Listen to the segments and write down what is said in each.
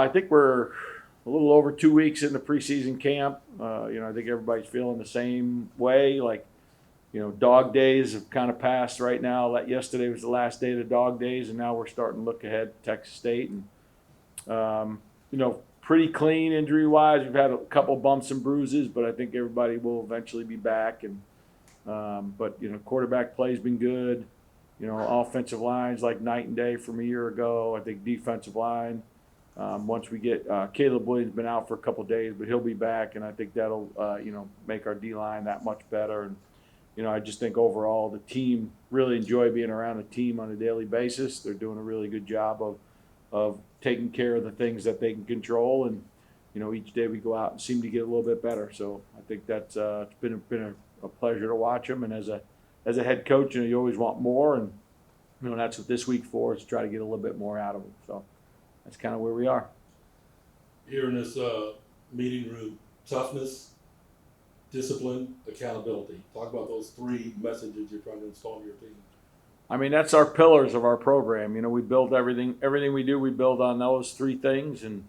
I think we're a little over 2 weeks into preseason camp. I think everybody's feeling the same way. Like, dog days have kind of passed right now. Like yesterday was the last day of the dog days, and now we're starting to look ahead to Texas State. And, pretty clean injury wise. We've had a couple bumps and bruises, but I think everybody will eventually be back. And but quarterback play's been good. Offensive line's like night and day from a year ago. I think defensive line. Once we get Caleb Williams been out for a couple of days, but he'll be back, and I think that'll make our D line that much better. And I just think overall the team really enjoy being around a team on a daily basis. They're doing a really good job of taking care of the things that they can control, and each day we go out and seem to get a little bit better. So I think that's it's been a pleasure to watch them. And as a head coach, you always want more, and that's what this week's for, is try to get a little bit more out of them. So that's kind of where we are. Here in this meeting room: toughness, discipline, accountability. Talk about those three messages you're trying to install in your team. I mean, that's our pillars of our program. We build everything we do, we build on those three things. And,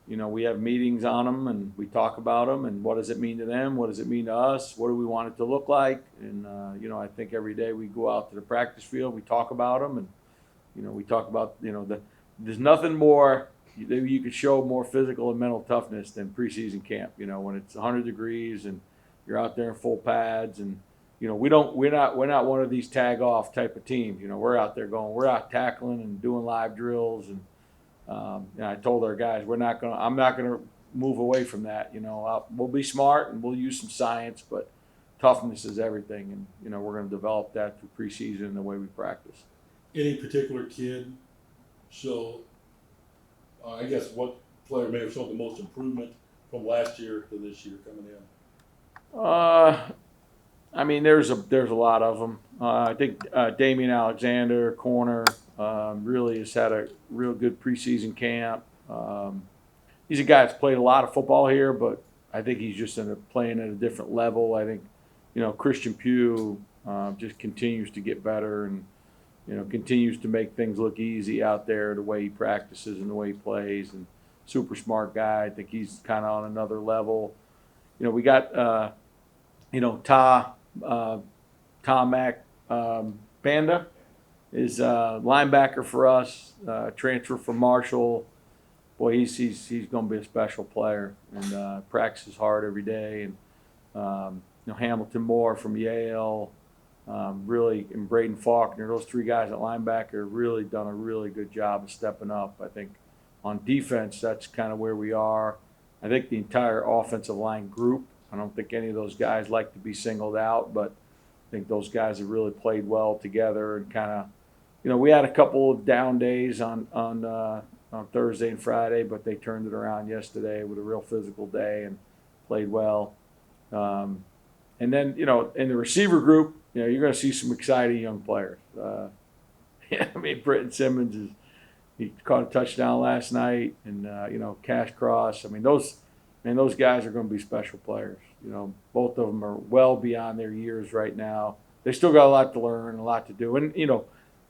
we have meetings on them, and we talk about them, and what does it mean to them? What does it mean to us? What do we want it to look like? And, I think every day we go out to the practice field, we talk about them, and, we talk about, there's nothing more that you could show more physical and mental toughness than preseason camp, when it's 100 degrees and you're out there in full pads. And, we're not one of these tag off type of teams. We're out there we're out tackling and doing live drills. And I told our guys, I'm not gonna move away from that. We'll be smart and we'll use some science, but toughness is everything. And we're gonna develop that through preseason and the way we practice. Any particular kid show? I guess what player may have shown the most improvement from last year to this year coming in? I mean, there's a lot of them. I think Damian Alexander, corner, really has had a real good preseason camp. He's a guy that's played a lot of football here, but I think he's just playing at a different level. I think, Christian Pugh just continues to get better and, continues to make things look easy out there, the way he practices and the way he plays. And super smart guy. I think he's kind of on another level. We got, Mac Banda is linebacker for us, transfer from Marshall. Boy, he's going to be a special player, and practices hard every day. And Hamilton Moore from Yale, really, and Braden Faulkner, those three guys at linebacker have really done a really good job of stepping up. I think on defense, that's kind of where we are. I think the entire offensive line group, I don't think any of those guys like to be singled out, but I think those guys have really played well together. And kind of, we had a couple of down days on Thursday and Friday, but they turned it around yesterday with a real physical day and played well. And then, in the receiver group, you're going to see some exciting young players. Britton Simmons he caught a touchdown last night, and Cash Cross. Those guys are going to be special players. Both of them are well beyond their years right now. They still got a lot to learn, a lot to do. And,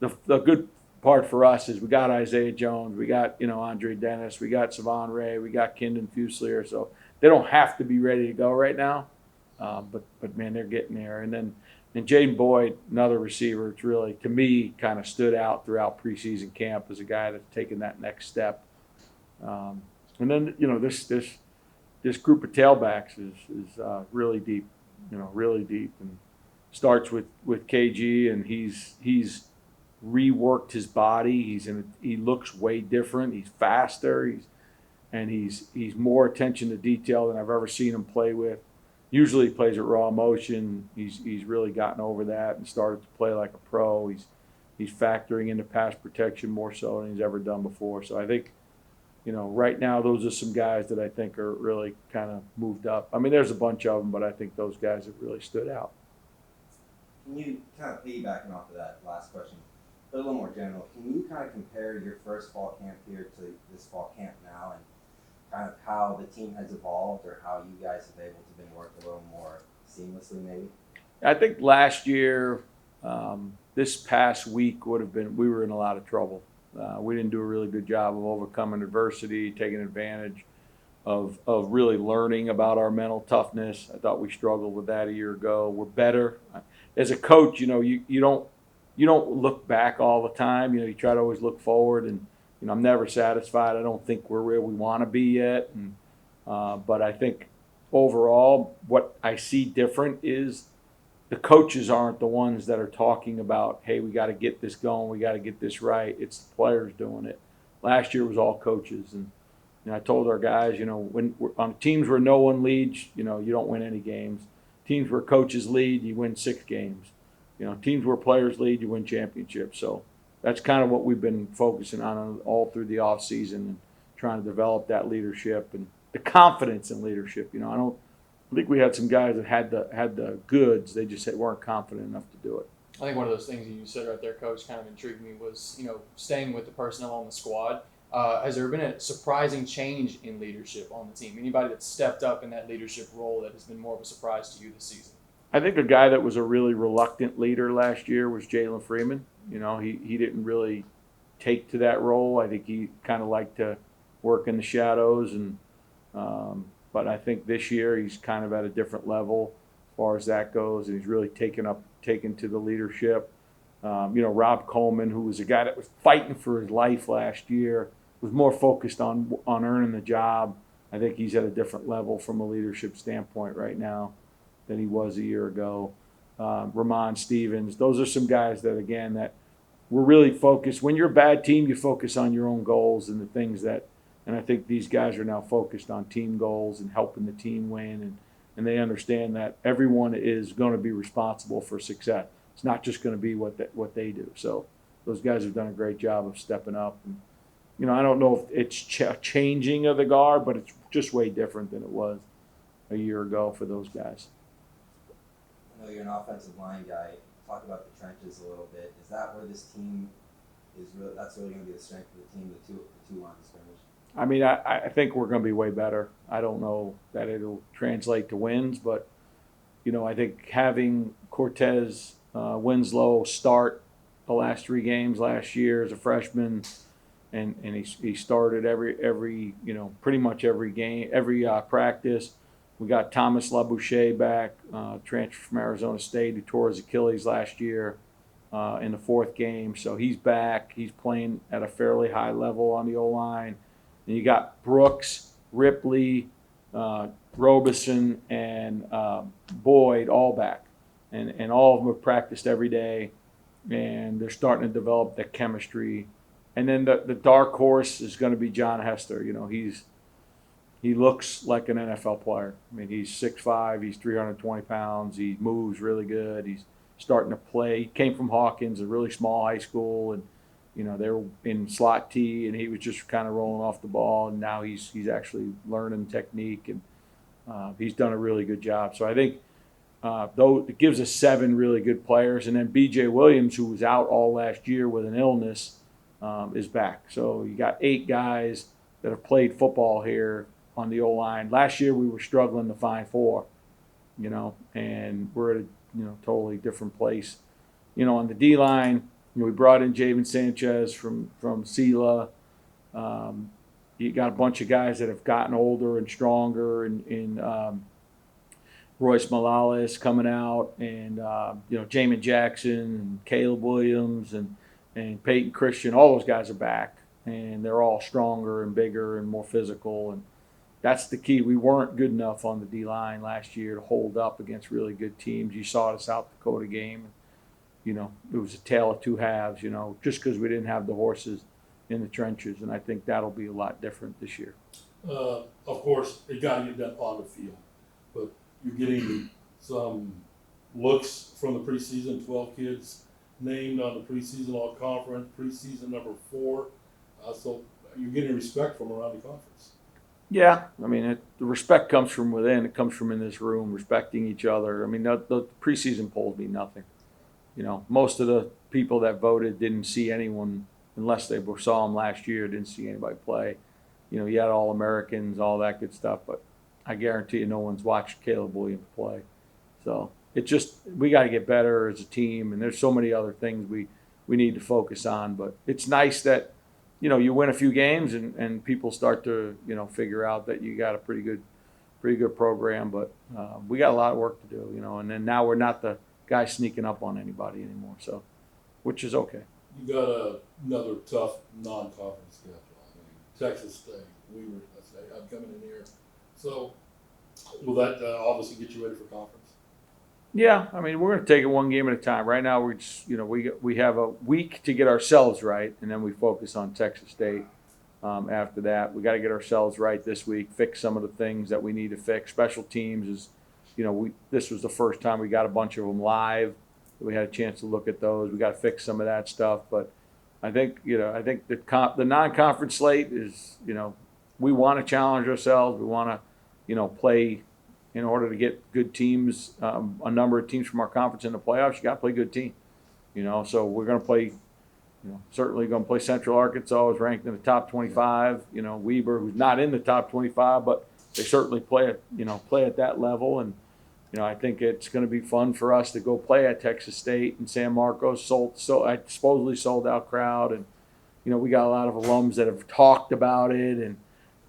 the good part for us is we got Isaiah Jones, we got, Andre Dennis, we got Savon Ray, we got Kendon Fusilier. So they don't have to be ready to go right now. But man, they're getting there. And Jaden Boyd, another receiver, it's really, to me, kind of stood out throughout preseason camp as a guy that's taken that next step. And then, this group of tailbacks is really deep, really deep, and starts with KG, and he's reworked his body. He looks way different. He's faster. He's more attention to detail than I've ever seen him play with. Usually he plays at raw motion. He's really gotten over that and started to play like a pro. He's factoring into pass protection more so than he's ever done before. So I think, right now those are some guys that I think are really kind of moved up. There's a bunch of them, but I think those guys have really stood out. Can you kind of piggybacking off of that last question, but a little more general, can you kind of compare your first fall camp here to this fall camp now, and kind of how the team has evolved, or how you guys have been able to work a little more seamlessly maybe? I think last year, this past week we were in a lot of trouble. We didn't do a really good job of overcoming adversity, taking advantage of really learning about our mental toughness. I thought we struggled with that a year ago. We're better. As a coach, you don't look back all the time. You try to always look forward, and I'm never satisfied. I don't think we're where we want to be yet, and but I think overall, what I see different is the coaches aren't the ones that are talking about, hey, we got to get this going, we got to get this right. It's the players doing it. Last year was all coaches, and I told our guys, when we're on teams where no one leads, you don't win any games. Teams where coaches lead, you win 6 games. Teams where players lead, you win championships. So that's kind of what we've been focusing on all through the off season, and trying to develop that leadership and the confidence in leadership. I think we had some guys that had the goods. They just weren't confident enough to do it. I think one of those things you said right there, Coach, kind of intrigued me was, staying with the personnel on the squad. Has there been a surprising change in leadership on the team? Anybody that stepped up in that leadership role that has been more of a surprise to you this season? I think a guy that was a really reluctant leader last year was Jalen Freeman. He didn't really take to that role. I think he kind of liked to work in the shadows, and but I think this year he's kind of at a different level as far as that goes, and he's really taken to the leadership. Rob Coleman, who was a guy that was fighting for his life last year, was more focused on earning the job. I think he's at a different level from a leadership standpoint right now than he was a year ago. Ramon Stevens, those are some guys that, again, that we're really focused. When you're a bad team, you focus on your own goals and the things that, and I think these guys are now focused on team goals and helping the team win, and they understand that everyone is going to be responsible for success. It's not just going to be what they do. So those guys have done a great job of stepping up. And, I don't know if it's changing of the guard, but it's just way different than it was a year ago for those guys. I know you're an offensive line guy. Talk about the trenches a little bit. Is that where this team is really? That's really going to be the strength of the team, the two line scrimmage. I mean, I think we're going to be way better. I don't know that it'll translate to wins, but I think having Cortez Winslow start the last 3 games last year as a freshman, and he started every pretty much every game, every practice. We got Thomas LaBouche back, transfer from Arizona State, who tore his Achilles last year in the 4th game. So he's back. He's playing at a fairly high level on the O-line. And you got Brooks, Ripley, Robeson, and Boyd all back. And all of them have practiced every day, and they're starting to develop that chemistry. And then the dark horse is going to be John Hester. He looks like an NFL player. I mean, he's 6'5", he's 320 pounds, he moves really good, he's starting to play. He came from Hawkins, a really small high school, and they were in slot T, and he was just kind of rolling off the ball, and now he's actually learning technique, and he's done a really good job. So I think though it gives us 7 really good players, and then B.J. Williams, who was out all last year with an illness, is back. So you got 8 guys that have played football here on the O-line. Last year we were struggling to find 4, and we're at a totally different place. On the D-line, we brought in Javen Sanchez from SELA. You got a bunch of guys that have gotten older and stronger, and Royce Morales coming out, and Jamin Jackson and Caleb Williams and Peyton Christian. All those guys are back, and they're all stronger and bigger and more physical, and that's the key. We weren't good enough on the D-line last year to hold up against really good teams. You saw the South Dakota game. It was a tale of 2 halves, just because we didn't have the horses in the trenches, and I think that'll be a lot different this year. Of course, they got to get that on the field, but you're getting some looks from the preseason. 12 kids named on the preseason all-conference, preseason number 4. So you're getting respect from around the conference. Yeah, I mean, the respect comes from within. It comes from in this room, respecting each other. I mean, the preseason polls mean nothing. Most of the people that voted didn't see anyone, unless they saw them last year, didn't see anybody play. You had All-Americans, all that good stuff, but I guarantee you no one's watched Caleb Williams play. So we got to get better as a team, and there's so many other things we need to focus on. But it's nice that you win a few games and people start to, figure out that you got a pretty good program. But we got a lot of work to do, and then now we're not the guy sneaking up on anybody anymore. So, which is okay. You got another tough non-conference schedule. I mean, Texas State, Weaver, I'm coming in here. So, will that obviously get you ready for conference? Yeah, I mean, we're going to take it one game at a time. Right now, we're just, we have a week to get ourselves right, and then we focus on Texas State. After that, we got to get ourselves right this week, fix some of the things that we need to fix. Special teams is, this was the first time we got a bunch of them live. We had a chance to look at those. We got to fix some of that stuff. But I think, the non-conference slate is, we want to challenge ourselves. We want to, play. In order to get good teams, a number of teams from our conference in the playoffs, you got to play good team. So we're going to play, certainly going to play Central Arkansas, is ranked in the top 25. Weber, who's not in the top 25, but they certainly play at that level. And, I think it's going to be fun for us to go play at Texas State and San Marcos. Supposedly sold out crowd. And, we got a lot of alums that have talked about it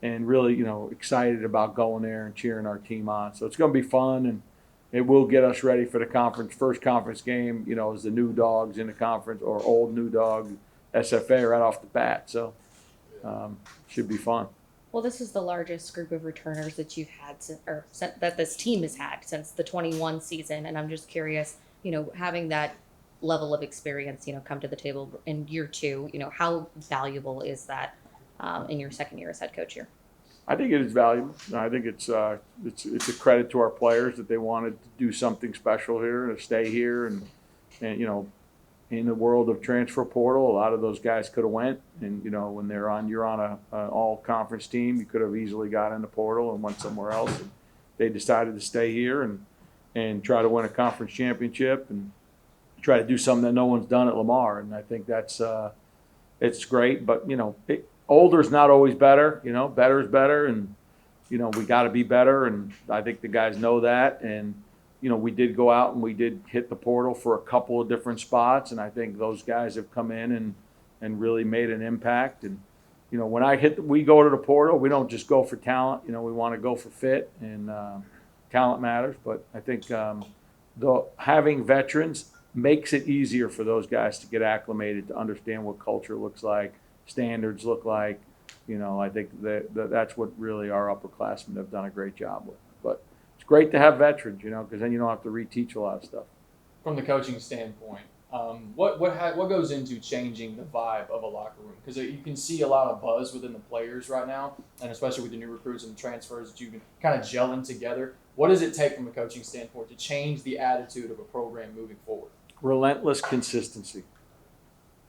and really, excited about going there and cheering our team on. So it's going to be fun, and it will get us ready for the first conference game, as the new dogs in the conference, or old new dog, SFA, right off the bat. So should be fun. Well, this is the largest group of returners that you've had that this team has had since the 21 season. And I'm just curious, having that level of experience, come to the table in year two, how valuable is that in your second year as head coach here? I think it is valuable. I think it's a credit to our players that they wanted to do something special here, to stay here, and in the world of transfer portal, a lot of those guys could have went, and when you're on an all conference team, you could have easily got in the portal and went somewhere else. And they decided to stay here and try to win a conference championship and try to do something that no one's done at Lamar. And I think that's it's great, but older is not always better. Better is better, and we got to be better. And I think the guys know that. And we did go out and we did hit the portal for a couple of different spots, and I think those guys have come in and really made an impact. And when we go to the portal, we don't just go for talent. We want to go for fit, and talent matters. But I think having veterans makes it easier for those guys to get acclimated, to understand what culture looks like, standards look like. I think that's what really our upperclassmen have done a great job with. But it's great to have veterans, because then you don't have to reteach a lot of stuff. From the coaching standpoint, what goes into changing the vibe of a locker room? Because you can see a lot of buzz within the players right now, and especially with the new recruits and transfers that you can kind of gelling together. What does it take from a coaching standpoint to change the attitude of a program moving forward? Relentless consistency.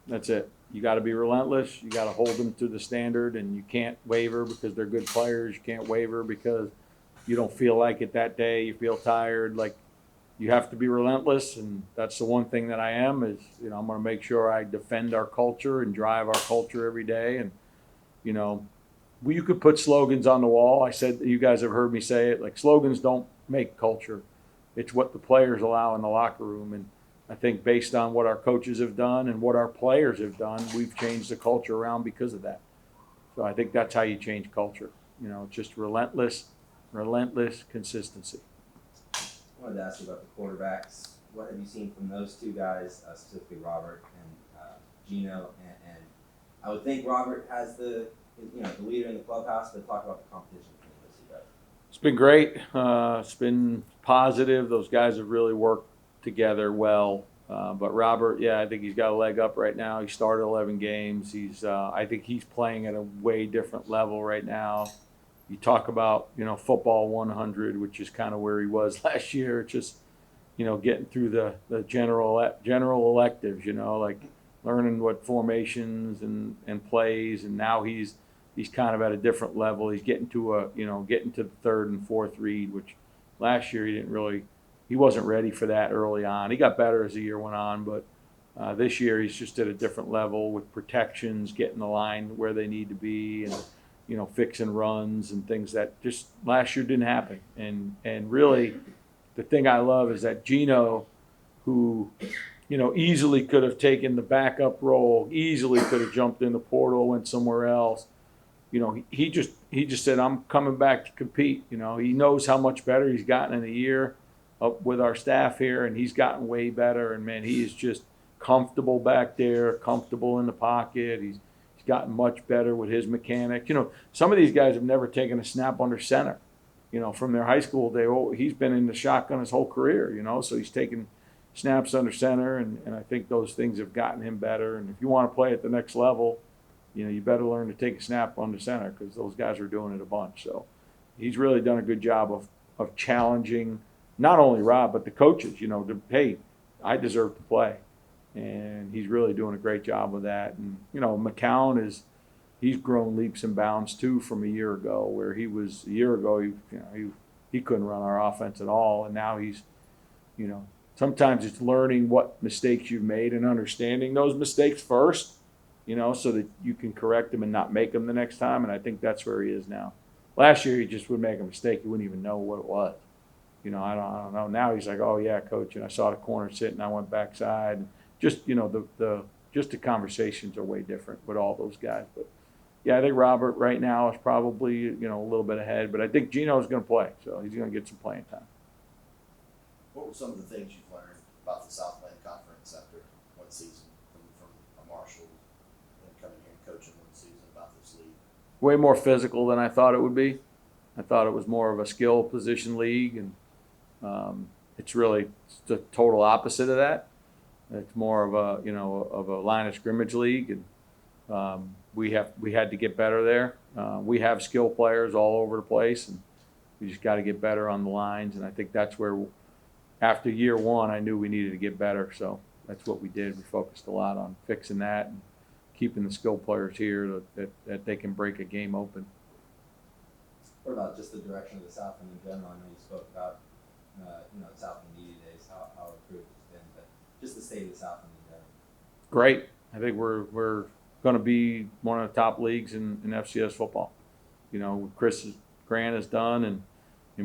That's it. You got to be relentless. You got to hold them to the standard, and you can't waver because they're good players. You can't waver because you don't feel like it that day. You feel tired. Like, you have to be relentless, and that's the one thing that I am is, I'm going to make sure I defend our culture and drive our culture every day. And, you could put slogans on the wall. I said, you guys have heard me say it, like, slogans don't make culture. It's what the players allow in the locker room. And I think based on what our coaches have done and what our players have done, we've changed the culture around because of that. So I think that's how you change culture. Just relentless consistency. I wanted to ask you about the quarterbacks. What have you seen from those two guys, specifically Robert and Gino? And I would think Robert has the leader in the clubhouse, but talk about the competition between those two guys. It's been great. It's been positive. Those guys have really worked together well. But Robert, I think he's got a leg up right now. He started 11 games. I think he's playing at a way different level right now. You talk about, football 100, which is kind of where he was last year. It's just, getting through the general electives, like learning what formations and plays. And now he's kind of at a different level. He's getting to the third and fourth read, which last year he wasn't ready for that early on. He got better as the year went on, but this year he's just at a different level with protections, getting the line where they need to be, and fixing runs and things that just last year didn't happen. And really, the thing I love is that Gino, who easily could have taken the backup role, easily could have jumped in the portal, went somewhere else. He just said, I'm coming back to compete. He knows how much better he's gotten in a year up with our staff here, and he's gotten way better. And man, he is just comfortable back there, comfortable in the pocket. He's gotten much better with his mechanics. Some of these guys have never taken a snap under center. From their high school day, he's been in the shotgun his whole career. So he's taken snaps under center, and I think those things have gotten him better. And if you want to play at the next level, you better learn to take a snap under center, because those guys are doing it a bunch. So he's really done a good job of challenging not only Rob but the coaches. Hey, I deserve to play, and he's really doing a great job with that. And McCown he's grown leaps and bounds too from a year ago, where he couldn't run our offense at all, and now he's sometimes it's learning what mistakes you've made and understanding those mistakes first, so that you can correct them and not make them the next time. And I think that's where he is now. Last year, he just would make a mistake. He wouldn't even know what it was. I don't know. Now he's like, oh, yeah, coach, and I saw the corner sit, and I went backside. Just, just the conversations are way different with all those guys. But, yeah, I think Robert right now is probably, a little bit ahead. But I think Gino's going to play, so he's going to get some playing time. What were some of the things you've learned about the Southland Conference after one season from a Marshall and coming here and coaching one season about this league? Way more physical than I thought it would be. I thought it was more of a skill position league, and it's the total opposite of that. It's more of a line of scrimmage league, and we had to get better there. We have skill players all over the place, and we just got to get better on the lines. And I think that's where, after year one, I knew we needed to get better. So that's what we did. We focused a lot on fixing that and keeping the skill players here that they can break a game open. What about just the direction of the Southland in general? I know you spoke about, Southland Media Days, how improved it's been, but just the state of the Southland in general. Great. I think we're going to be one of the top leagues in FCS football. Chris Grant has done, and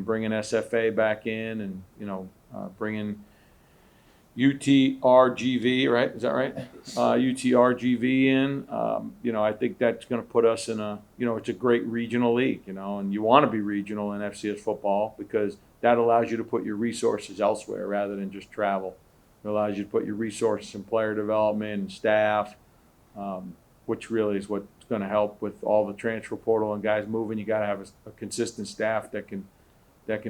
bringing SFA back in, and bringing UTRGV, right? Is that right? UTRGV in. I think that's going to put us in it's a great regional league, and you want to be regional in FCS football, because that allows you to put your resources elsewhere rather than just travel. It allows you to put your resources in player development and staff, which really is what's going to help with all the transfer portal and guys moving. You got to have a consistent staff that can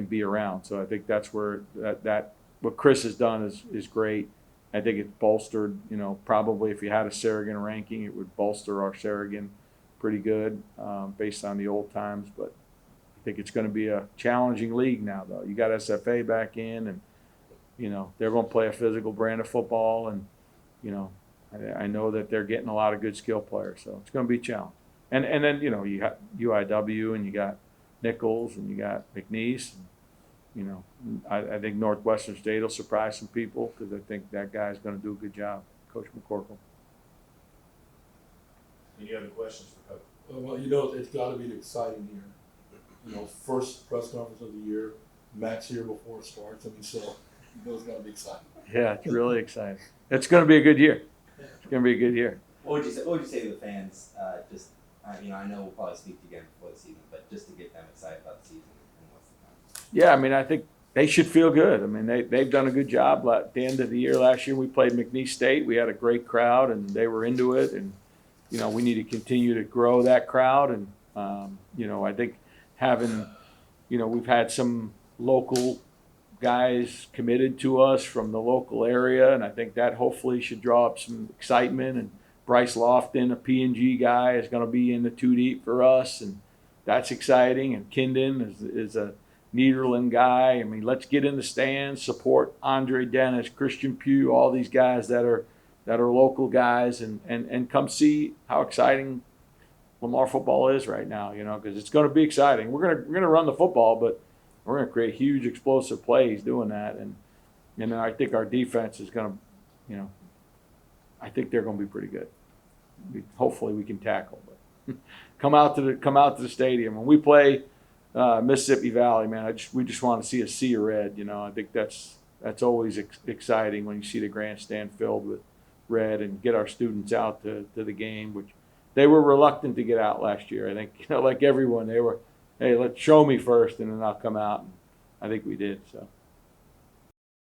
be around. So I think that's where that what Chris has done is great. I think it's bolstered, probably if you had a Sarrigan ranking, it would bolster our Sarrigan pretty good based on the old times. But I think it's going to be a challenging league now, though. You got SFA back in, and, they're going to play a physical brand of football. And, I know that they're getting a lot of good skill players. So it's going to be a challenge. And then, you got UIW, and you got Nichols, and you got McNeese. I think Northwestern State will surprise some people, because I think that guy's going to do a good job, Coach McCorkle. Any other questions for Coach? Well, it's got to be an exciting year. First press conference of the year, Matt's here before it starts. so it's got to be exciting. Yeah, it's really exciting. It's going to be a good year. It's going to be a good year. What would you say to the fans? I know we'll probably speak again before the season, but just to get them excited about the season and what's to come. Yeah, I think they should feel good. They've done a good job. At the end of the year last year, we played McNeese State. We had a great crowd, and they were into it. And we need to continue to grow that crowd. And I think having, we've had some local guys committed to us from the local area, and I think that hopefully should draw up some excitement. And Bryce Lofton, a P&G guy, is going to be in the 2 deep for us, and that's exciting. And Kindon is a Nederland guy. Let's get in the stands, support Andre Dennis, Christian Pugh, all these guys that are local guys, and come see how exciting Lamar football is right now. Because it's going to be exciting. We're gonna run the football, but we're going to create huge explosive plays doing that. And I think our defense is going to, I think they're going to be pretty good. Hopefully we can tackle. But come out to the stadium. When we play Mississippi Valley, man, we just want to see a sea of red. I think that's that's always exciting when you see the grandstand filled with red and get our students out to the game, which they were reluctant to get out last year. I think, like everyone, they were, hey, let's show me first and then I'll come out. And I think we did. So